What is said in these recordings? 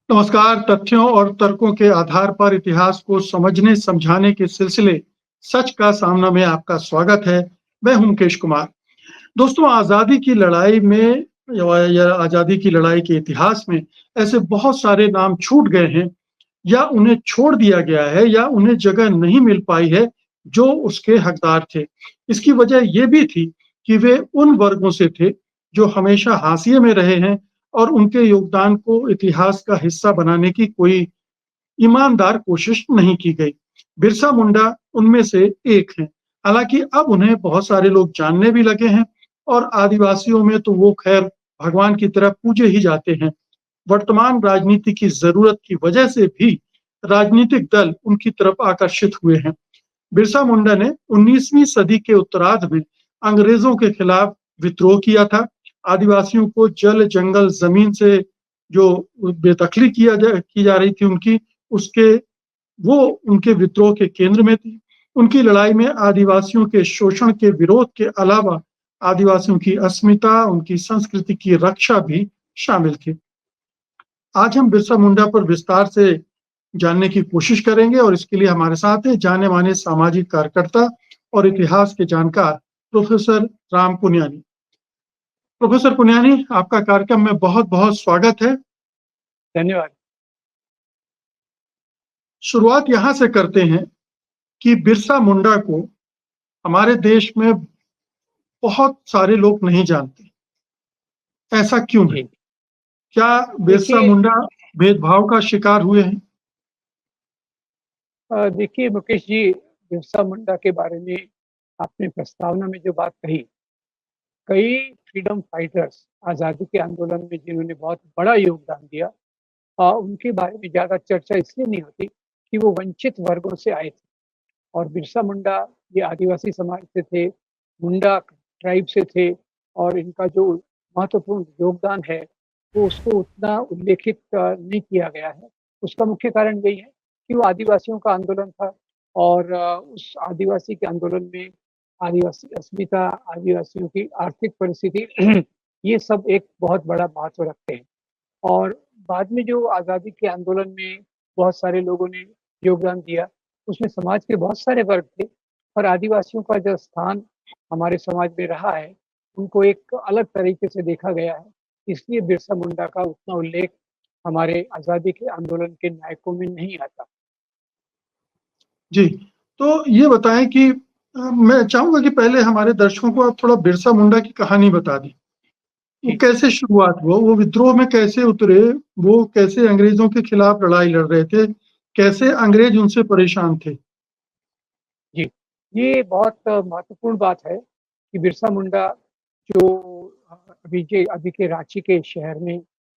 नमस्कार। तथ्यों और तर्कों के आधार पर इतिहास को समझने समझाने के सिलसिले सच का सामना में आपका स्वागत है। मैं हूं मुकेश कुमार। दोस्तों, आजादी की लड़ाई में या आजादी की लड़ाई के इतिहास में ऐसे बहुत सारे नाम छूट गए हैं या उन्हें छोड़ दिया गया है या उन्हें जगह नहीं मिल पाई है जो उसके हकदार थे। इसकी वजह ये भी थी कि वे उन वर्गों से थे जो हमेशा हाशिए में रहे हैं और उनके योगदान को इतिहास का हिस्सा बनाने की कोई ईमानदार कोशिश नहीं की गई। बिरसा मुंडा उनमें से एक हैं। हालांकि अब उन्हें बहुत सारे लोग जानने भी लगे हैं और आदिवासियों में तो वो खैर भगवान की तरह पूजे ही जाते हैं। वर्तमान राजनीति की जरूरत की वजह से भी राजनीतिक दल उनकी तरफ आकर्षित हुए हैं। बिरसा मुंडा ने 19वीं सदी के उत्तरार्ध में अंग्रेजों के खिलाफ विद्रोह किया था। आदिवासियों को जल, जंगल, जमीन से जो बेदखली की जा रही थी उनकी, उसके वो उनके विद्रोह के केंद्र में थी। उनकी लड़ाई में आदिवासियों के शोषण के विरोध के अलावा आदिवासियों की अस्मिता, उनकी संस्कृति की रक्षा भी शामिल थी। आज हम बिरसा मुंडा पर विस्तार से जानने की कोशिश करेंगे और इसके लिए हमारे साथ हैं जाने-माने सामाजिक कार्यकर्ता और इतिहास के जानकार प्रोफेसर राम पुनियानी। प्रोफेसर पुनियानी, आपका कार्यक्रम में बहुत-बहुत स्वागत है। धन्यवाद। शुरुआत यहाँ से करते हैं कि बिरसा मुंडा को हमारे देश में बहुत सारे लोग नहीं जानते। ऐसा क्यों है? जी, क्या बिरसा देखिए मुंडा भेदभाव का शिकार हुए हैं? देखिए मुकेश जी, बिरसा मुंडा के बारे में आपने प्रस्तावना में जो बात कही, कई फ्रीडम फाइटर्स आज़ादी के आंदोलन में जिन्होंने बहुत बड़ा योगदान दिया, उनके बारे में ज़्यादा चर्चा इसलिए नहीं होती कि वो वंचित वर्गों से आए थे और बिरसा मुंडा ये आदिवासी समाज से थे, मुंडा ट्राइब से थे और इनका जो महत्वपूर्ण योगदान है, वो उसको उतना उल्लेखित नहीं किया गया है। उसका मुख्य कारण यही है कि वो आदिवासियों का आंदोलन था और उस आदिवासी के आंदोलन में आदिवासी अस्मिता, आदिवासियों की आर्थिक परिस्थिति ये सब एक बहुत बड़ा महत्व रखते हैं। और बाद में जो आज़ादी के आंदोलन में बहुत सारे लोगों ने योगदान दिया, उसमें समाज के बहुत सारे वर्ग थे, पर आदिवासियों का जो स्थान हमारे समाज में रहा है, उनको एक अलग तरीके से देखा गया है। इसलिए बिरसा मुंडा का उतना उल्लेख हमारे आज़ादी के आंदोलन के नायकों में नहीं आता। जी, तो ये बताएँ कि मैं चाहूँगा कि पहले हमारे दर्शकों को आप थोड़ा बिरसा मुंडा की कहानी बता दें। वो जी, कैसे शुरुआत हुआ? वो विद्रोह में कैसे उतरे? वो कैसे अंग्रेज़ों के खिलाफ लड़ाई लड़ रहे थे? कैसे अंग्रेज़ उनसे परेशान थे? जी। ये बहुत महत्वपूर्ण बात है कि बिरसा मुंडा जो अभी के रांची के शहर में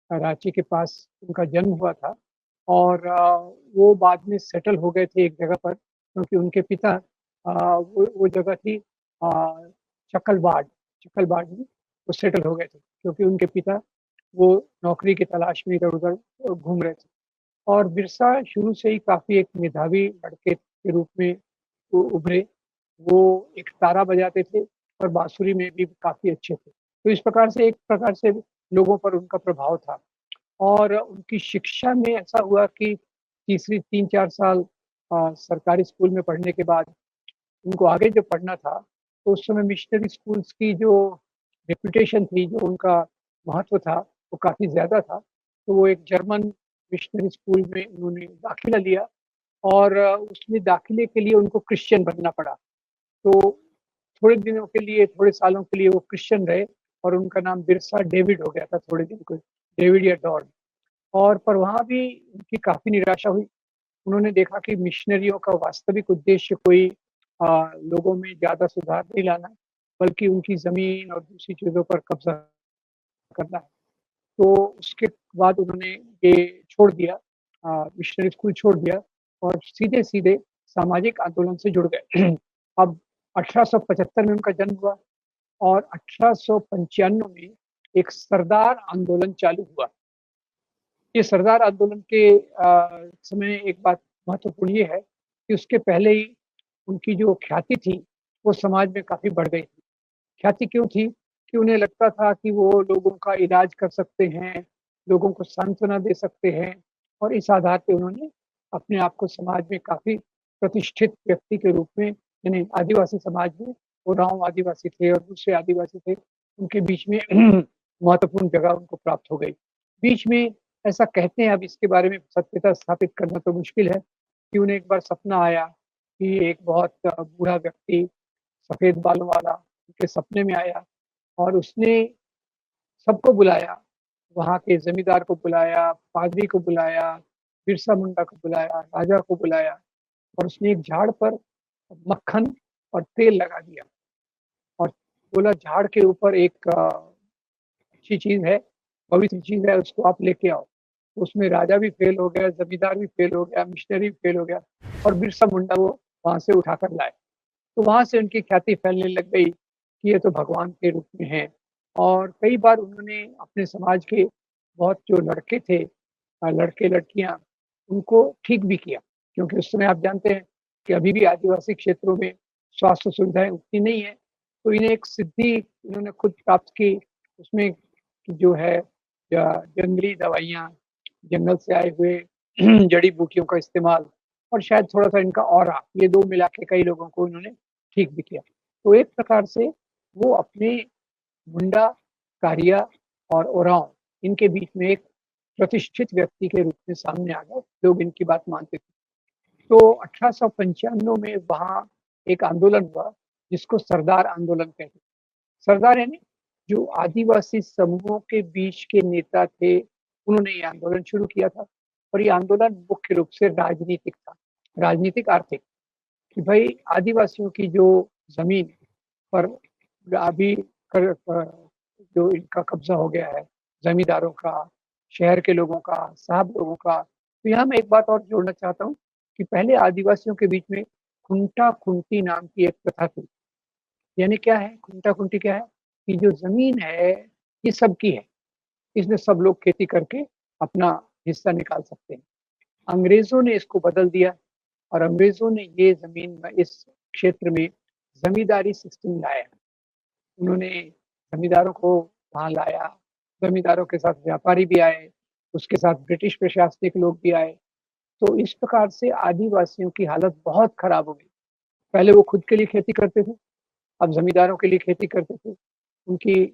रांची के पास उनका जन्म हुआ था और वो बाद में सेटल हो गए थे एक जगह पर क्योंकि उनके पिता वो जगह थी चकलबाड़, चकलबाड़ में वो सेटल हो गए थे क्योंकि उनके पिता वो नौकरी की तलाश में इधर-उधर घूम रहे थे और बिरसा शुरू से ही काफ़ी एक मेधावी लड़के के रूप में वो उभरे। वो एक तारा बजाते थे और बाँसुरी में भी काफ़ी अच्छे थे। तो इस प्रकार से एक प्रकार से लोगों पर उनका प्रभाव था और उनकी शिक्षा में ऐसा हुआ कि तीसरी 3-4 साल सरकारी स्कूल में पढ़ने के बाद उनको आगे जो पढ़ना था, तो उस समय मिशनरी स्कूल्स की जो रेपुटेशन थी, जो उनका महत्व था, वो काफ़ी ज़्यादा था। तो वो एक जर्मन मिशनरी स्कूल में उन्होंने दाखिला लिया और उसमें दाखिले के लिए उनको क्रिश्चियन बनना पड़ा। तो थोड़े दिनों के लिए, थोड़े सालों के लिए वो क्रिश्चियन रहे और उनका नाम बिरसा डेविड हो गया था थोड़े दिन को, डेविड या डॉन और पर वहाँ भी उनकी काफ़ी निराशा हुई। उन्होंने देखा कि मिशनरियों का वास्तविक उद्देश्य कोई लोगों में ज़्यादा सुधार नहीं लाना है, बल्कि उनकी ज़मीन और दूसरी चीज़ों पर कब्ज़ा करना है। तो उसके बाद उन्होंने ये छोड़ दिया मिशनरी स्कूल छोड़ दिया और सीधे-सीधे सामाजिक आंदोलन से जुड़ गए। अब 1875 में उनका जन्म हुआ और 1895 में एक सरदार आंदोलन चालू हुआ। ये सरदार आंदोलन के समय एक बात महत्वपूर्ण ये है कि उसके पहले ही उनकी जो ख्याति थी, वो समाज में काफ़ी बढ़ गई थी। ख्याति क्यों थी? कि उन्हें लगता था कि वो लोगों का इलाज कर सकते हैं, लोगों को सांत्वना दे सकते हैं और इस आधार पे उन्होंने अपने आप को समाज में काफ़ी प्रतिष्ठित व्यक्ति के रूप में, यानी आदिवासी समाज में उरांव आदिवासी थे और दूसरे आदिवासी थे, उनके बीच में महत्वपूर्ण जगह उनको प्राप्त हो गई। बीच में ऐसा कहते हैं, अब इसके बारे में सत्यता स्थापित करना तो मुश्किल है, कि उन्हें एक बार सपना आया कि एक बहुत बूढ़ा व्यक्ति सफ़ेद बालों वाला उनके सपने में आया और उसने सबको बुलाया, वहाँ के ज़मींदार को बुलाया, पादरी को बुलाया, बिरसा मुंडा को बुलाया, राजा को बुलाया और उसने एक झाड़ पर मक्खन और तेल लगा दिया और बोला झाड़ के ऊपर एक अच्छी चीज़ है, पवित्र चीज़ है, उसको आप लेके आओ। उसमें राजा भी फ़ेल हो गया, ज़मींदार भी फ़ेल हो गया, मिशनरी भी फ़ेल हो गया और बिरसा मुंडा वो वहाँ से उठाकर लाए। तो वहाँ से उनकी ख्याति फैलने लग गई कि ये तो भगवान के रूप में हैं और कई बार उन्होंने अपने समाज के बहुत जो लड़के थे लड़के-लड़कियाँ उनको ठीक भी किया क्योंकि उस समय आप जानते हैं कि अभी भी आदिवासी क्षेत्रों में स्वास्थ्य सुविधाएँ उतनी नहीं है, तो इन्हें एक सिद्धि इन्होंने खुद प्राप्त की, उसमें जो है जंगली दवाइयाँ, जंगल से आए हुए जड़ी-बूटियों का इस्तेमाल और शायद थोड़ा-सा इनका ऑरा, ये 2 मिला के कई लोगों को इन्होंने ठीक भी किया। तो एक प्रकार से वो अपने मुंडा, कारिया और ओरांव इनके बीच में एक प्रतिष्ठित व्यक्ति के रूप में सामने आ गए, लोग इनकी बात मानते थे। तो 1895 में वहाँ एक आंदोलन हुआ, जिसको सरदार आंदोलन कहते हैं। सरदार यानी जो आदिवासी समूहों के बीच के नेता थे, उन्होंने ये आंदोलन शुरू किया था और ये आंदोलन मुख्य रूप से राजनीतिक था, राजनीतिक आर्थिक, कि भई आदिवासियों की जो ज़मीन पर अभी कर जो इनका कब्ज़ा हो गया है, ज़मींदारों का, शहर के लोगों का, साहब लोगों का। तो यहाँ मैं एक बात और जोड़ना चाहता हूँ कि पहले आदिवासियों के बीच में खुंटा-खुंटी नाम की एक प्रथा थी। यानी क्या है, खुंटा-खुंटी क्या है? कि जो ज़मीन है, ये सबकी है। इसमें सब लोग खेती करके अपना हिस्सा निकाल सकते हैं। अंग्रेज़ों ने इसको बदल दिया और अंग्रेज़ों ने ये ज़मीन में इस क्षेत्र में ज़मींदारी सिस्टम लाया। उन्होंने ज़मींदारों को वहाँ लाया, ज़मींदारों के साथ व्यापारी भी आए, उसके साथ ब्रिटिश प्रशासनिक लोग भी आए। तो इस प्रकार से आदिवासियों की हालत बहुत खराब हो गई। पहले वो खुद के लिए खेती करते थे, अब ज़मींदारों के लिए खेती करते थे। उनकी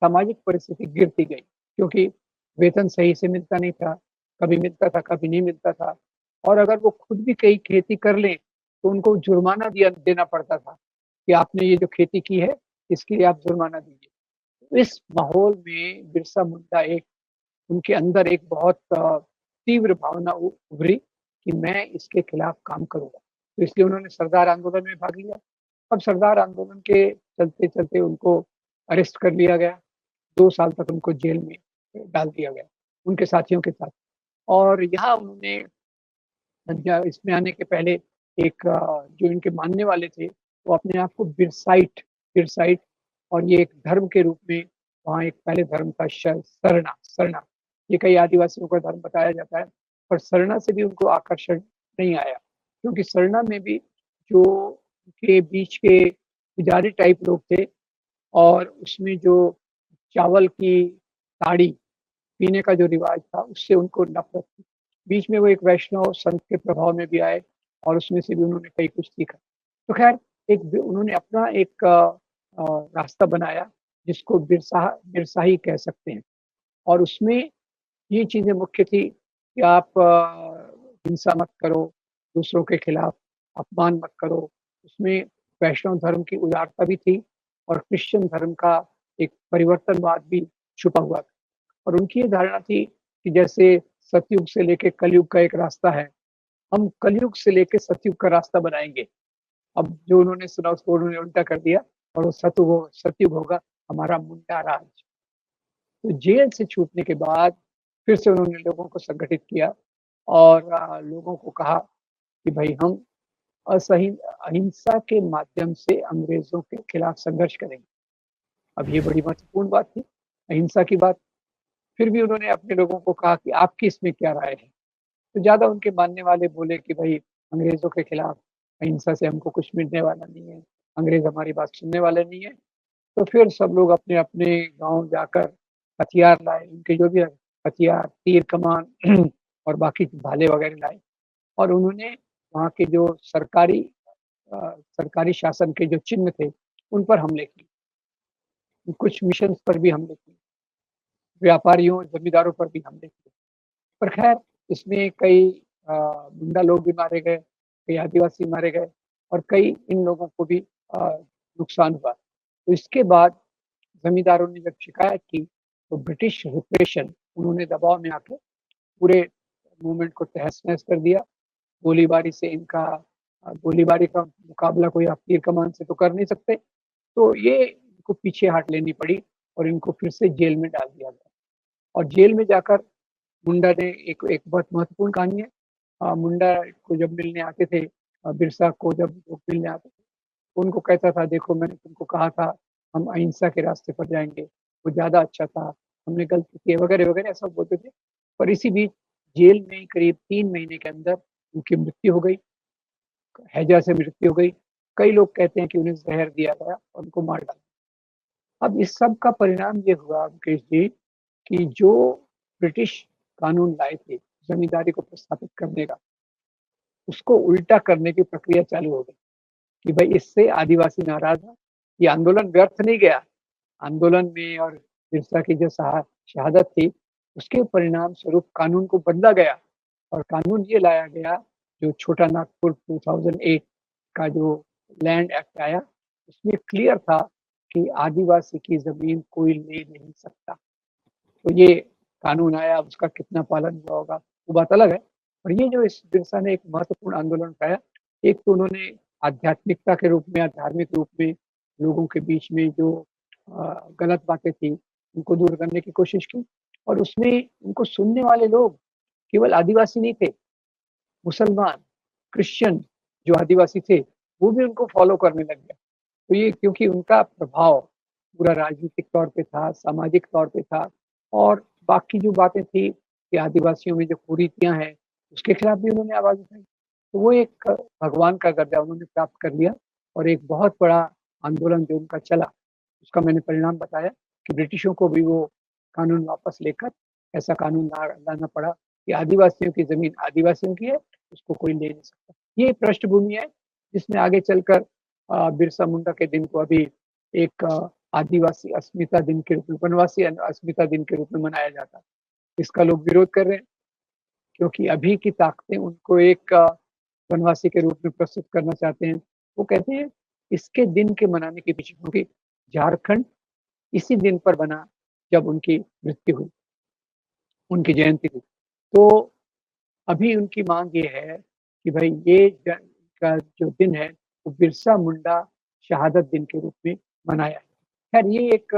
सामाजिक परिस्थिति गिरती गई क्योंकि वेतन सही से मिलता नहीं था, कभी मिलता था, कभी नहीं मिलता था और अगर वो खुद भी कहीं खेती कर लें, तो उनको जुर्माना दिया देना पड़ता था कि आपने ये जो खेती की है, इसके लिए आप जुर्माना दीजिए। तो इस माहौल में बिरसा मुंडा एक उनके अंदर एक बहुत तीव्र भावना उ उभरी कि मैं इसके खिलाफ काम करूँगा। तो इसलिए उन्होंने सरदार आंदोलन में भाग लिया। अब सरदार आंदोलन के चलते-चलते उनको अरेस्ट कर लिया गया। 2 साल तक उनको जेल में डाल दिया गया, उनके साथियों के साथ। और यहाँ उन्होंने इसमें आने के पहले एक जो इनके मानने वाले थे, वो अपने आप को बिरसाइट बिरसाइट और ये एक धर्म के रूप में वहाँ एक पहले धर्म था सरना सरना। ये कई आदिवासियों का धर्म बताया जाता है, पर सरना से भी उनको आकर्षण नहीं आया, क्योंकि सरना में भी जो उनके बीच के पुजारी टाइप लोग थे और उसमें जो चावल की ताड़ी पीने का जो रिवाज था, उससे उनको नफ़रत थी। बीच में वो एक वैष्णव संत के प्रभाव में भी आए और उसमें से भी उन्होंने कई कुछ सीखा। तो ख़ैर एक ब उन्होंने अपना एक रास्ता बनाया जिसको बिरसाही कह सकते हैं और उसमें ये चीज़ें मुख्य थी कि आप हिंसा मत करो, दूसरों के खिलाफ अपमान मत करो। उसमें वैष्णव धर्म की उदारता भी थी और क्रिश्चियन धर्म का एक परिवर्तनवाद भी छुपा हुआ था। और उनकी ये धारणा थी कि जैसे सतयुग से लेके कलयुग का एक रास्ता है, हम कलयुग से लेके सतयुग का रास्ता बनाएँगे। अब जो उन्होंने सुना उसको उन्होंने उल्टा कर दिया और वो सतयुग होगा हमारा मुंडा राज। तो जेल से छूटने के बाद फिर से उन्होंने लोगों को संगठित किया और लोगों को कहा कि भई हम अहिंसा के माध्यम से अंग्रेज़ों के खिलाफ संघर्ष करेंगे। अब ये बड़ी महत्वपूर्ण बात थी, अहिंसा की बात। फिर भी उन्होंने अपने लोगों को कहा कि आपकी इसमें क्या राय है? तो ज़्यादा उनके मानने वाले बोले कि भई अंग्रेज़ों के खिलाफ अहिंसा से हमको कुछ मिलने वाला नहीं है, अंग्रेज़ हमारी बात सुनने वाले नहीं है। तो फिर सब लोग अपने-अपने गाँव जाकर हथियार लाए, उनके जो भी हथियार, तीर कमान और बाकी भाले वगैरह लाए और उन्होंने वहाँ के जो सरकारी शासन के जो चिन्ह थे, उन पर हमले किए। कुछ मिशन्स पर भी हमले किए, व्यापारियों, जमींदारों पर भी हमले किए। पर ख़ैर इसमें कई मुंडा लोग भी मारे गए, कई आदिवासी मारे गए और कई इन लोगों को भी अ, नुकसान हुआ। तो इसके बाद ज़मींदारों ने जब शिकायत की, तो ब्रिटिश रिप्रेशन उन्होंने दबाव में आके पूरे मूवमेंट को तहस-नहस कर दिया। गोलीबारी से गोलीबारी का मुकाबला कोई आप तीर कमान से तो कर नहीं सकते, तो ये इनको पीछे हट लेनी पड़ी और इनको फिर से जेल में डाल दिया गया और जेल में जाकर मुंडा ने एक एक बहुत महत्वपूर्ण कहानी है। मुंडा को जब मिलने आते थे बिरसा को जब वो मिलने आते थे, तो उनको कहता था देखो मैंने तुमको कहा था हम अहिंसा के रास्ते पर जाएँगे, वो ज़्यादा अच्छा था, हमने गलती की है वगैरह-वगैरह ऐसा बोलते थे। पर इसी बीच जेल में करीब 3 महीने के अंदर उनकी मृत्यु हो गई, हैजा से मृत्यु हो गई। कई लोग कहते हैं कि उन्हें ज़हर दिया गया और उनको मार डाला। अब इस सब का परिणाम ये हुआ मुकेश जी कि जो ब्रिटिश कानून लाए थे ज़मींदारी को प्रस्थापित करने का, उसको उल्टा करने की प्रक्रिया चालू हो गई कि भई इससे आदिवासी नाराज़ हैं। ये आंदोलन व्यर्थ नहीं गया। आंदोलन में और बिरसा की जो शहादत थी, उसके परिणाम स्वरूप कानून को बदला गया और कानून ये लाया गया, जो छोटा नागपुर 2008 का जो लैंड एक्ट आया, उसमें क्लियर था कि आदिवासी की ज़मीन कोई ले नहीं सकता। तो ये कानून आया, अब उसका कितना पालन हुआ होगा, वो बात अलग है। और ये जो इस बिरसा ने एक महत्वपूर्ण आंदोलन उठाया, एक तो उन्होंने आध्यात्मिकता के रूप में या धार्मिक रूप में लोगों के बीच में जो गलत बातें थी, उनको दूर करने की कोशिश की और उसमें उनको सुनने वाले लोग केवल आदिवासी नहीं थे, मुसलमान, क्रिश्चियन जो आदिवासी थे, वो भी उनको फ़ॉलो करने लग गए। तो ये क्योंकि उनका प्रभाव पूरा राजनीतिक तौर पे था, सामाजिक तौर पे था और बाकी जो बातें थी कि आदिवासियों में जो कुरीतियाँ हैं, उसके खिलाफ भी उन्होंने आवाज़ उठाई। तो वो एक भगवान का दर्जा उन्होंने प्राप्त कर लिया और एक बहुत बड़ा आंदोलन जो उनका चला, उसका मैंने परिणाम बताया कि ब्रिटिशों को भी वो कानून वापस लेकर ऐसा कानून लाना पड़ा कि आदिवासियों की ज़मीन आदिवासियों की है, उसको कोई ले नहीं सकता। ये पृष्ठभूमि है, जिसमें आगे चलकर बिरसा मुंडा के दिन को अभी एक आदिवासी अस्मिता दिन के रूप में वनवासी अस्मिता दिन के रूप में मनाया जाता है। इसका लोग विरोध कर रहे हैं, क्योंकि अभी की ताकतें उनको एक वनवासी के रूप में प्रस्तुत करना चाहते हैं। वो कहते हैं इसके दिन के मनाने के पीछे क्योंकि झारखंड इसी दिन पर बना जब उनकी मृत्यु हुई, उनकी जयंती थी। तो अभी उनकी माँग ये है कि भई ये का जो दिन है, वो बिरसा मुंडा शहादत दिन के रूप में मनाया है। खैर ये एक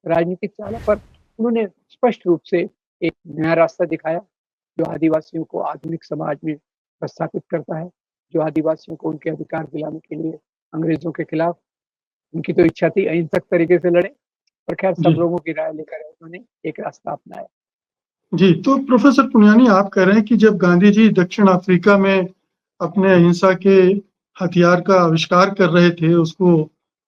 राजनीतिक चाल है पर उन्होंने स्पष्ट रूप से एक नया रास्ता दिखाया, जो आदिवासियों को आधुनिक समाज में प्रस्थापित करता है, जो आदिवासियों को उनके अधिकार दिलाने के लिए अंग्रेज़ों के खिलाफ उनकी तो इच्छा थी अहिंसक तरीके से लड़ें, पर खैर सब जी। लोगों की राय लेकर उन्होंने एक रास्ता अपनाया। जी, तो प्रोफ़ेसर पुनियानी आप कह रहे हैं कि जब गांधी जी दक्षिण अफ्रीका में अपने अहिंसा के हथियार का आविष्कार कर रहे थे,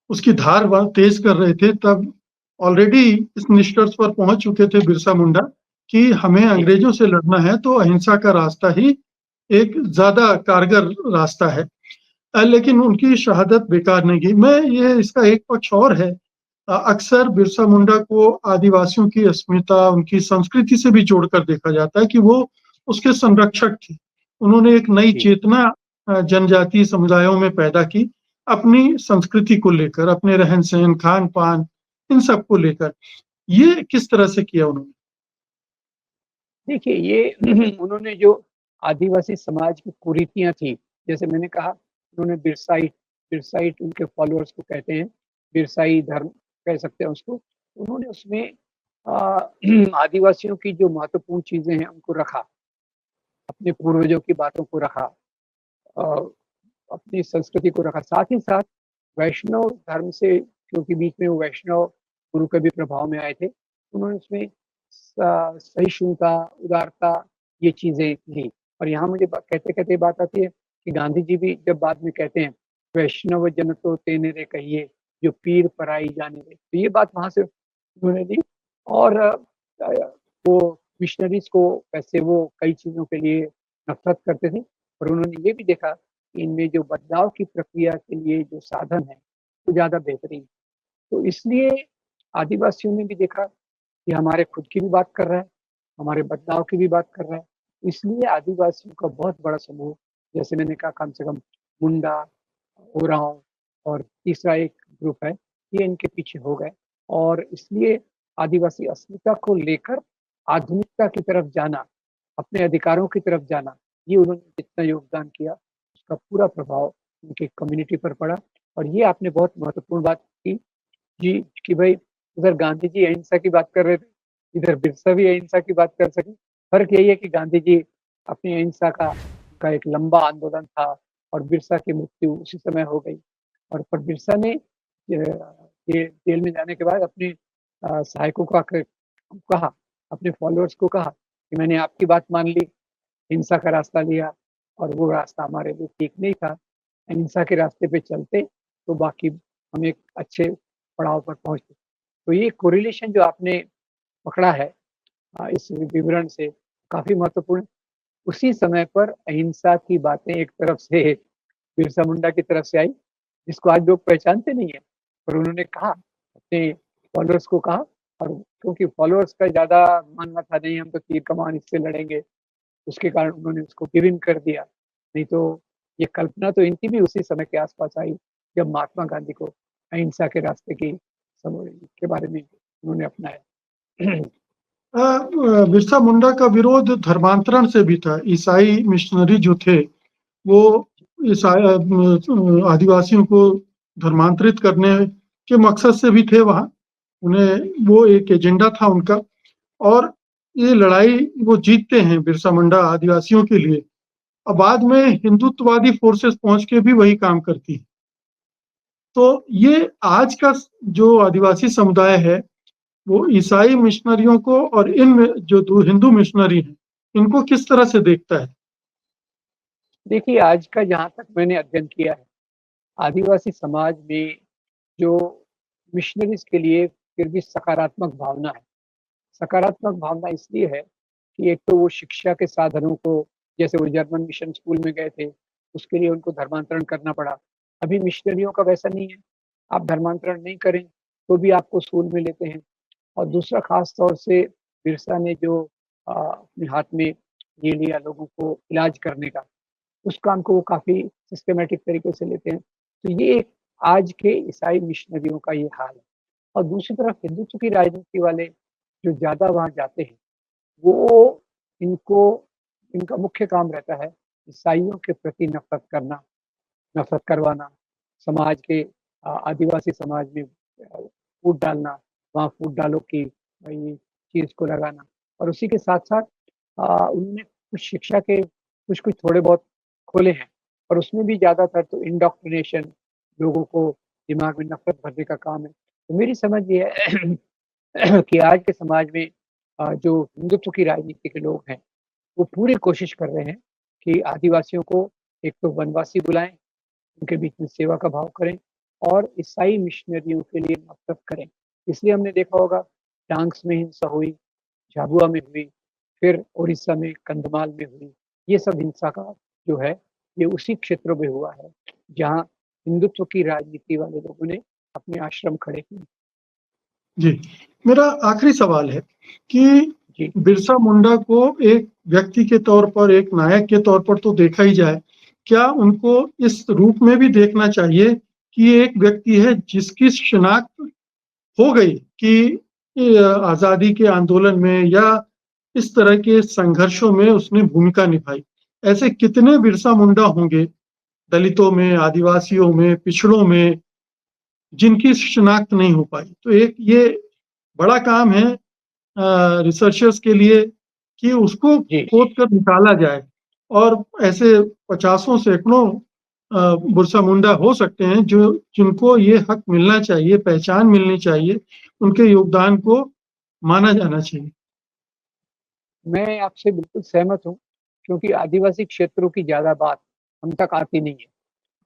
उसकी धार तेज़ कर रहे थे, तब ऑलरेडी इस निष्कर्ष पर पहुँच चुके थे बिरसा मुंडा कि हमें जी, अंग्रेज़ों से लड़ना है, तो अहिंसा का रास्ता ही एक ज़्यादा कारगर रास्ता है। लेकिन उनकी शहादत बेकार नहीं गई। मैं ये इसका एक पक्ष और है। अक्सर बिरसा मुंडा को आदिवासियों की अस्मिता, उनकी संस्कृति से भी जोड़कर देखा जाता है कि वो उसके संरक्षक थे। उन्होंने एक नई जी। चेतना जनजातीय समुदायों में पैदा की, अपनी संस्कृति को लेकर, अपने रहन-सहन, खान-पान, इन सब को लेकर। ये किस तरह से किया उन्होंने? देखिए ये उन्होंने जो आदिवासी समाज की कुरीतियाँ थी, जैसे मैंने कहा उन्होंने बिरसाइट उनके फॉलोअर्स को कहते हैं, बिरसाई धर्म कह सकते हैं उसको। उन्होंने उसमें अ, आदिवासियों की जो महत्वपूर्ण चीज़ें हैं उनको रखा, अपने पूर्वजों की बातों को रखा अ, अपनी संस्कृति को रखा। साथ ही साथ वैष्णव धर्म से क्योंकि बीच में वो वैष्णव गुरु के भी प्रभाव में आए थे, उन्होंने उसमें सहिष्णुता, उदारता ये चीज़ें ली। और यहाँ मुझे ब कहते-कहते बात आती है कि गांधी जी भी जब बाद में कहते हैं, "वैष्णव जन तो तेने रे कहिए, जो पीर पराई जाने रे।" तो ये बात वहाँ से उन्होंने ली और वो मिशनरीज़ को वैसे वो कई चीज़ों के लिए नफ़रत करते थे, पर उन्होंने ये भी देखा कि इनमें जो बदलाव की प्रक्रिया के लिए जो साधन है, वो ज़्यादा बेहतरीन। तो इसलिए आदिवासियों ने भी देखा कि हमारे खुद की भी बात कर रहा है, हमारे बदलाव की भी बात कर रहा है। इसलिए आदिवासियों का बहुत बड़ा समूह, जैसे मैंने कहा कम से कम मुंडा, ओरांव और तीसरा एक ग्रुप है, ये इनके पीछे हो गए और इसलिए आदिवासी अस्मिता को लेकर आधुनिकता की तरफ जाना, अपने अधिकारों की तरफ जाना, ये उन्होंने जितना योगदान किया, उसका पूरा प्रभाव उनकी कम्युनिटी पर पड़ा और ये आपने बहुत महत्वपूर्ण बात की जी, कि भई उधर गांधी जी अहिंसा की बात कर रहे थे, इधर बिरसा भी अहिंसा की बात कर सके। फ़र्क यही है कि गांधी जी अपनी अहिंसा का एक लंबा आंदोलन था और बिरसा की मृत्यु उसी समय हो गई और पर बिरसा ने जेल में जाने के बाद अपने सहायकों का क कहा, अपने फॉलोअर्स को कहा कि मैंने आपकी बात मान ली, हिंसा का रास्ता लिया और वो रास्ता हमारे लिए ठीक नहीं था। अहिंसा के रास्ते पे चलते, तो बाकी हम एक अच्छे पड़ाव पर पहुँचते। तो ये कोरिलेशन जो आपने पकड़ा है इस विवरण से काफ़ी महत्वपूर्ण है। उसी समय पर अहिंसा की बातें एक तरफ से बिरसा मुंडा की तरफ से आई, जिसको आज लोग पहचानते नहीं हैं। पर उन्होंने कहा, अपने फॉलोअर्स को कहा और क्योंकि फॉलोअर्स का ज़्यादा मानना था नहीं हम तो तीर कमान इससे लड़ेंगे, उसके कारण उन्होंने उसको गिव इन कर दिया। नहीं तो ये कल्पना तो इनकी भी उसी समय के आस-पास आई, जब महात्मा गांधी को अहिंसा के रास्ते की समझ के बारे में उन्होंने अपनाया। बिरसा मुंडा का विरोध धर्मांतरण से भी था। ईसाई मिशनरी जो थे, वो आदिवासियों को धर्मांतरित करने के मकसद से भी थे वहाँ। उन्हें वो एक एजेंडा था उनका और ये लड़ाई वो जीतते हैं बिरसा मुंडा आदिवासियों के लिए। और बाद में हिंदुत्ववादी फोर्सेस पहुँच के भी वही काम करती हैं। तो ये आज का जो आदिवासी समुदाय है, वो ईसाई मिशनरियों को और इन जो दो हिंदू मिशनरी हैं, इनको किस तरह से देखता है? देखिए, आज का जहाँ तक मैंने अध्ययन किया है, आदिवासी समाज में जो मिशनरीज़ के लिए फिर भी सकारात्मक भावना है। सकारात्मक भावना इसलिए है कि एक तो वो शिक्षा के साधनों को जैसे वो जर्मन मिशन स्कूल में गए थे, उसके लिए उनको धर्मांतरण करना पड़ा। अभी मिशनरियों का वैसा नहीं है, आप धर्मांतरण नहीं करें, तो भी आपको स्कूल में लेते हैं। और दूसरा ख़ास तौर से बिरसा ने जो अपने हाथ में ये लिया लोगों को इलाज करने का, उस काम को वो काफ़ी सिस्टमैटिक तरीके से लेते हैं। तो ये एक आज के ईसाई मिशनरियों का ये हाल है। और दूसरी तरफ हिंदुत्व की राजनीति वाले जो ज़्यादा वहाँ जाते हैं, वो इनको इनका मुख्य काम रहता है ईसाइयों के प्रति नफ़रत करना, नफ़रत करवाना, समाज के आदिवासी समाज में फूट डालना, वहाँ फूट डालो की भई चीज़ को लगाना और उसी के साथ-साथ उन्होंने कुछ शिक्षा के कुछ-कुछ थोड़े बहुत खोले हैं, पर उसमें भी ज़्यादातर तो इंडोक्ट्रिनेशन लोगों को दिमाग में नफ़रत भरने का काम है। तो मेरी समझ ये है कि आज के समाज में जो हिंदुत्व की राजनीति के लोग हैं, वो पूरी कोशिश कर रहे हैं कि आदिवासियों को एक तो वनवासी बुलाएँ, उनके बीच में सेवा का भाव करें और ईसाई मिशनरियों के लिए नफ़रत करें। इसलिए हमने देखा होगा डांग्स में हिंसा हुई, झाबुआ में हुई, फिर उड़ीसा में कंधमाल में हुई। ये सब हिंसा का जो है, ये उसी क्षेत्रों में हुआ है, जहाँ हिंदुत्व की राजनीति वाले लोगों ने अपने आश्रम खड़े किए। जी, मेरा आखिरी सवाल है कि जी, बिरसा मुंडा को एक व्यक्ति के तौर पर, एक नायक के तौर पर तो देखा ही जाए, क्या उनको इस रूप में भी देखना चाहिए कि ये एक व्यक्ति है जिसकी शिनाख्त हो गई कि आज़ादी के आंदोलन में या इस तरह के संघर्षों में उसने भूमिका निभाई? ऐसे कितने बिरसा मुंडा होंगे, दलितों में, आदिवासियों में, पिछड़ों में, जिनकी शिनाख्त नहीं हो पाई? तो एक ये बड़ा काम है रिसर्चर्स के लिए कि उसको जी। खोद कर निकाला जाए और ऐसे पचासों सैकड़ों बिरसा मुंडा हो सकते हैं जो जिनको ये हक मिलना चाहिए, पहचान मिलनी चाहिए, उनके योगदान को माना जाना चाहिए। मैं आपसे बिल्कुल सहमत हूँ, क्योंकि आदिवासी क्षेत्रों की ज़्यादा बात हम तक आती नहीं है।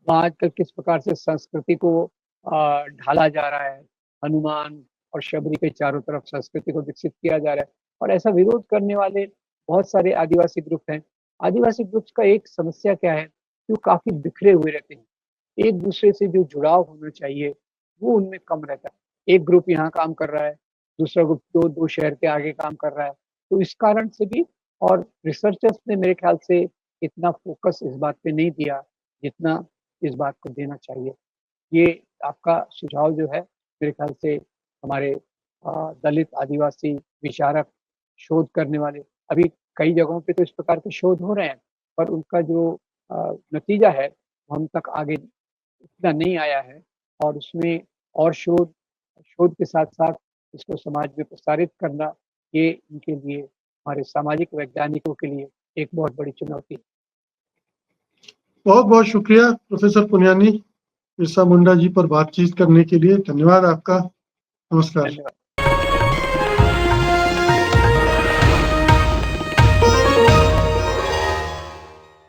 वहाँ आजकल किस प्रकार से संस्कृति को ढाला जा रहा है, हनुमान और शबरी के चारों तरफ संस्कृति को विकसित किया जा रहा है। और ऐसा विरोध करने वाले बहुत सारे आदिवासी ग्रुप हैं। आदिवासी ग्रुप्स का एक समस्या क्या है कि वो काफ़ी बिखरे हुए रहते हैं। एक-दूसरे से जो जुड़ाव होना चाहिए, वो उनमें कम रहता है। एक ग्रुप यहाँ काम कर रहा है, दूसरा ग्रुप 2 शहर के आगे काम कर रहा है। तो इस कारण से भी और रिसर्चर्स ने मेरे ख्याल से इतना फ़ोकस इस बात पे नहीं दिया, जितना इस बात को देना चाहिए। ये आपका सुझाव जो है मेरे ख्याल से हमारे दलित, आदिवासी, विचारक, शोध करने वाले अभी कई जगहों पे तो इस प्रकार के शोध हो रहे हैं, पर उनका जो नतीजा है, वो हम तक आगे इतना नहीं आया है और उसमें और शोध शोध के साथ-साथ इसको समाज में प्रसारित करना, ये इनके लिए हमारे सामाजिक वैज्ञानिकों के लिए एक बहुत बड़ी चुनौती है। बहुत-बहुत शुक्रिया प्रोफ़ेसर पुनियानी, बिरसा मुंडा जी पर बातचीत करने के लिए। धन्यवाद आपका। नमस्कार। धन्यवाद।